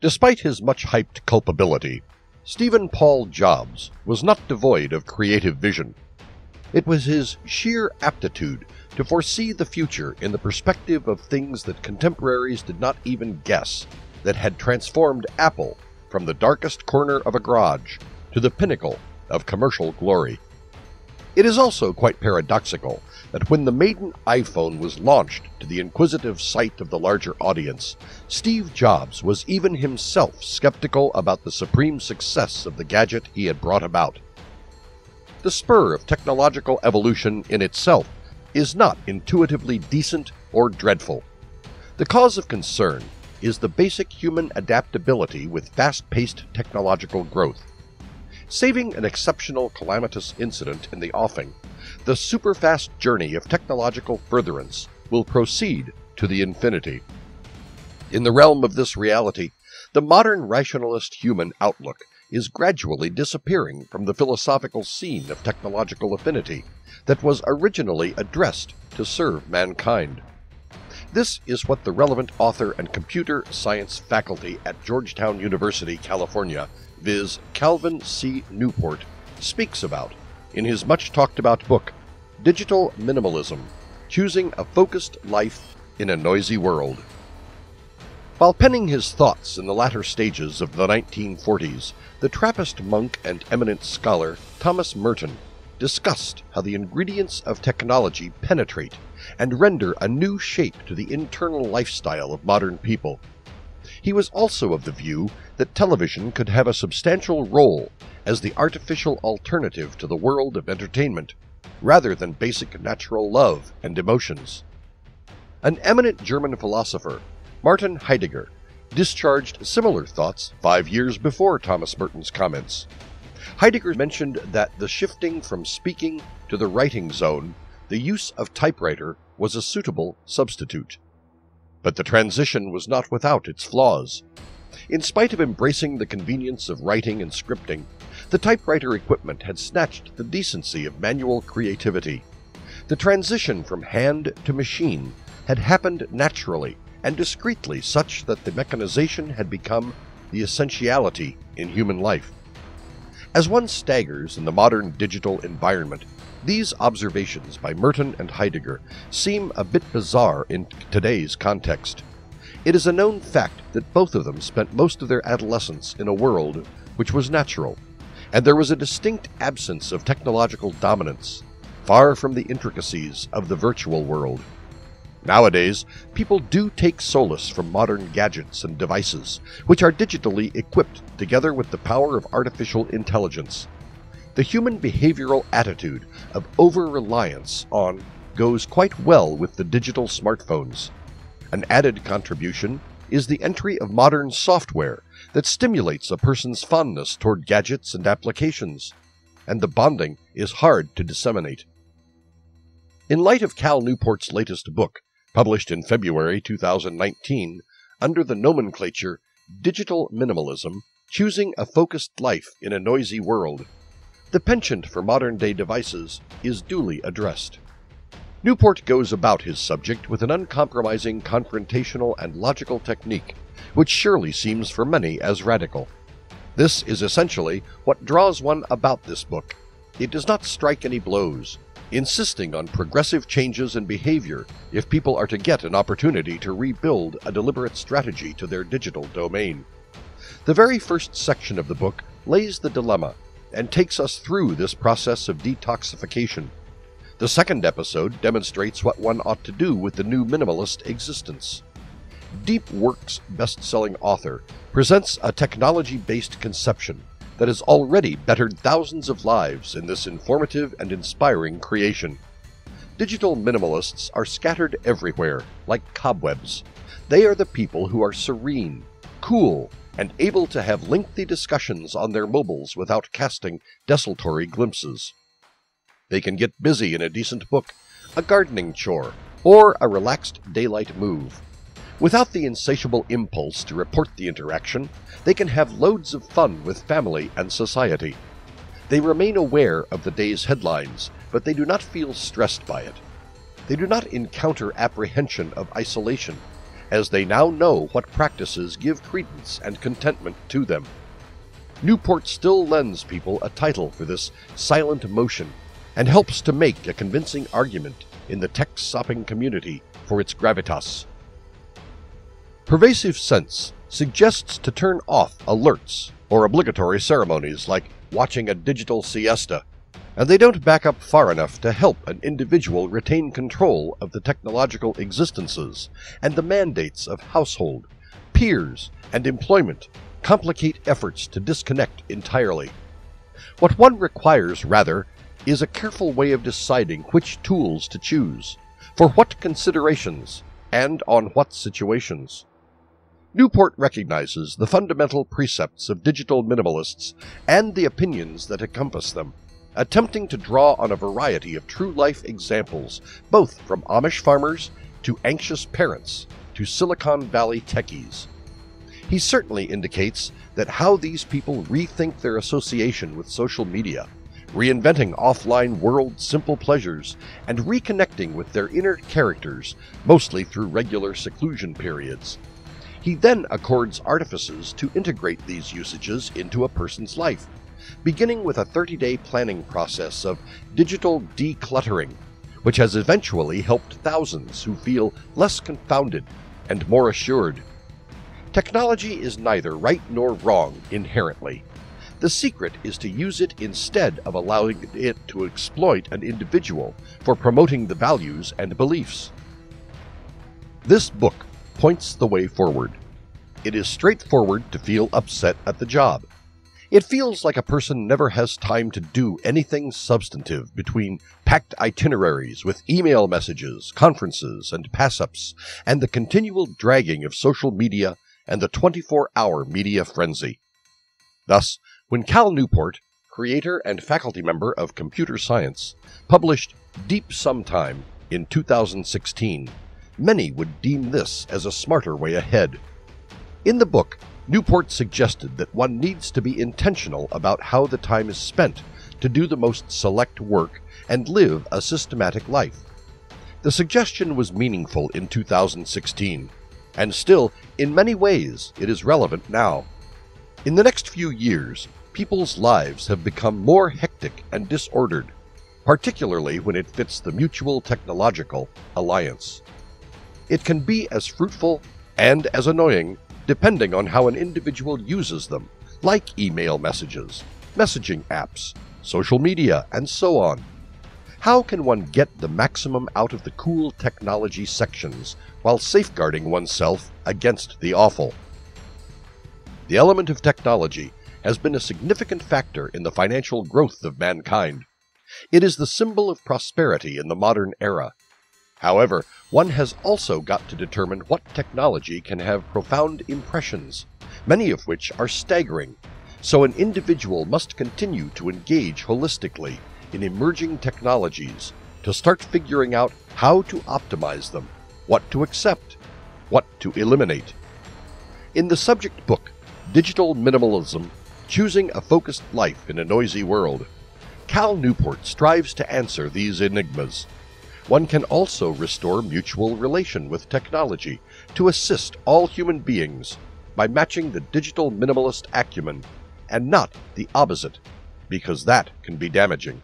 Despite his much-hyped culpability, Stephen Paul Jobs was not devoid of creative vision. It was his sheer aptitude to foresee the future in the perspective of things that contemporaries did not even guess that had transformed Apple from the darkest corner of a garage to the pinnacle of commercial glory. It is also quite paradoxical that when the maiden iPhone was launched to the inquisitive sight of the larger audience, Steve Jobs was even himself skeptical about the supreme success of the gadget he had brought about. The spur of technological evolution in itself is not intuitively decent or dreadful. The cause of concern is the basic human adaptability with fast-paced technological growth. Saving an exceptional calamitous incident in the offing, the super-fast journey of technological furtherance will proceed to the infinity. In the realm of this reality, the modern rationalist human outlook is gradually disappearing from the philosophical scene of technological affinity that was originally addressed to serve mankind. This is what the relevant author and computer science faculty at Georgetown University, California, viz. Calvin C. Newport, speaks about in his much-talked-about book, Digital Minimalism: Choosing a Focused Life in a Noisy World. While penning his thoughts in the latter stages of the 1940s, the Trappist monk and eminent scholar Thomas Merton discussed how the ingredients of technology penetrate and render a new shape to the internal lifestyle of modern people. He was also of the view that television could have a substantial role as the artificial alternative to the world of entertainment, rather than basic natural love and emotions. An eminent German philosopher, Martin Heidegger, discharged similar thoughts 5 years before Thomas Merton's comments. Heidegger mentioned that the shifting from speaking to the writing zone, the use of typewriter was a suitable substitute. But the transition was not without its flaws. In spite of embracing the convenience of writing and scripting, the typewriter equipment had snatched the decency of manual creativity. The transition from hand to machine had happened naturally and discreetly, such that the mechanization had become the essentiality in human life. As one staggers in the modern digital environment, these observations by Merton and Heidegger seem a bit bizarre in today's context. It is a known fact that both of them spent most of their adolescence in a world which was natural, and there was a distinct absence of technological dominance, far from the intricacies of the virtual world. Nowadays, people do take solace from modern gadgets and devices, which are digitally equipped together with the power of artificial intelligence. The human behavioral attitude of over-reliance on goes quite well with the digital smartphones. An added contribution is the entry of modern software that stimulates a person's fondness toward gadgets and applications, and the bonding is hard to disseminate. In light of Cal Newport's latest book, published in February 2019, under the nomenclature Digital Minimalism: Choosing a Focused Life in a Noisy World, the penchant for modern-day devices is duly addressed. Newport goes about his subject with an uncompromising confrontational and logical technique, which surely seems for many as radical. This is essentially what draws one about this book. It does not strike any blows, insisting on progressive changes in behavior if people are to get an opportunity to rebuild a deliberate strategy to their digital domain. The very first section of the book lays the dilemma and takes us through this process of detoxification. The second episode demonstrates what one ought to do with the new minimalist existence. Deep Work's best-selling author presents a technology-based conception that has already bettered thousands of lives in this informative and inspiring creation. Digital minimalists are scattered everywhere, like cobwebs. They are the people who are serene, cool, and able to have lengthy discussions on their mobiles without casting desultory glimpses. They can get busy in a decent book, a gardening chore, or a relaxed daylight move. Without the insatiable impulse to report the interaction, they can have loads of fun with family and society. They remain aware of the day's headlines, but they do not feel stressed by it. They do not encounter apprehension of isolation, as they now know what practices give credence and contentment to them. Newport still lends people a title for this silent motion and helps to make a convincing argument in the tech-sopping community for its gravitas. Pervasive sense suggests to turn off alerts or obligatory ceremonies like watching a digital siesta, and they don't back up far enough to help an individual retain control of the technological existences, and the mandates of household, peers, and employment complicate efforts to disconnect entirely. What one requires, rather, is a careful way of deciding which tools to choose, for what considerations, and on what situations. Newport recognizes the fundamental precepts of digital minimalists and the opinions that encompass them, attempting to draw on a variety of true-life examples, both from Amish farmers to anxious parents to Silicon Valley techies. He certainly indicates that how these people rethink their association with social media, reinventing offline world simple pleasures, and reconnecting with their inner characters, mostly through regular seclusion periods. He then accords artifices to integrate these usages into a person's life, beginning with a 30-day planning process of digital decluttering, which has eventually helped thousands who feel less confounded and more assured. Technology is neither right nor wrong inherently. The secret is to use it instead of allowing it to exploit an individual for promoting the values and beliefs. This book points the way forward. It is straightforward to feel upset at the job. It feels like a person never has time to do anything substantive between packed itineraries with email messages, conferences, and pass-ups, and the continual dragging of social media and the 24-hour media frenzy. Thus, when Cal Newport, creator and faculty member of computer science, published Deep Sometime in 2016, many would deem this as a smarter way ahead. In the book, Newport suggested that one needs to be intentional about how the time is spent to do the most select work and live a systematic life. The suggestion was meaningful in 2016, and still, in many ways, it is relevant now. In the next few years, people's lives have become more hectic and disordered, particularly when it fits the mutual technological alliance. It can be as fruitful and as annoying depending on how an individual uses them, like email messages, messaging apps, social media, and so on. How can one get the maximum out of the cool technology sections while safeguarding oneself against the awful? The element of technology has been a significant factor in the financial growth of mankind. It is the symbol of prosperity in the modern era. However, one has also got to determine what technology can have profound impressions, many of which are staggering, so an individual must continue to engage holistically in emerging technologies to start figuring out how to optimize them, what to accept, what to eliminate. In the subject book, Digital Minimalism, Choosing a Focused Life in a Noisy World, Cal Newport strives to answer these enigmas. One can also restore mutual relation with technology to assist all human beings by matching the digital minimalist acumen and not the opposite, because that can be damaging.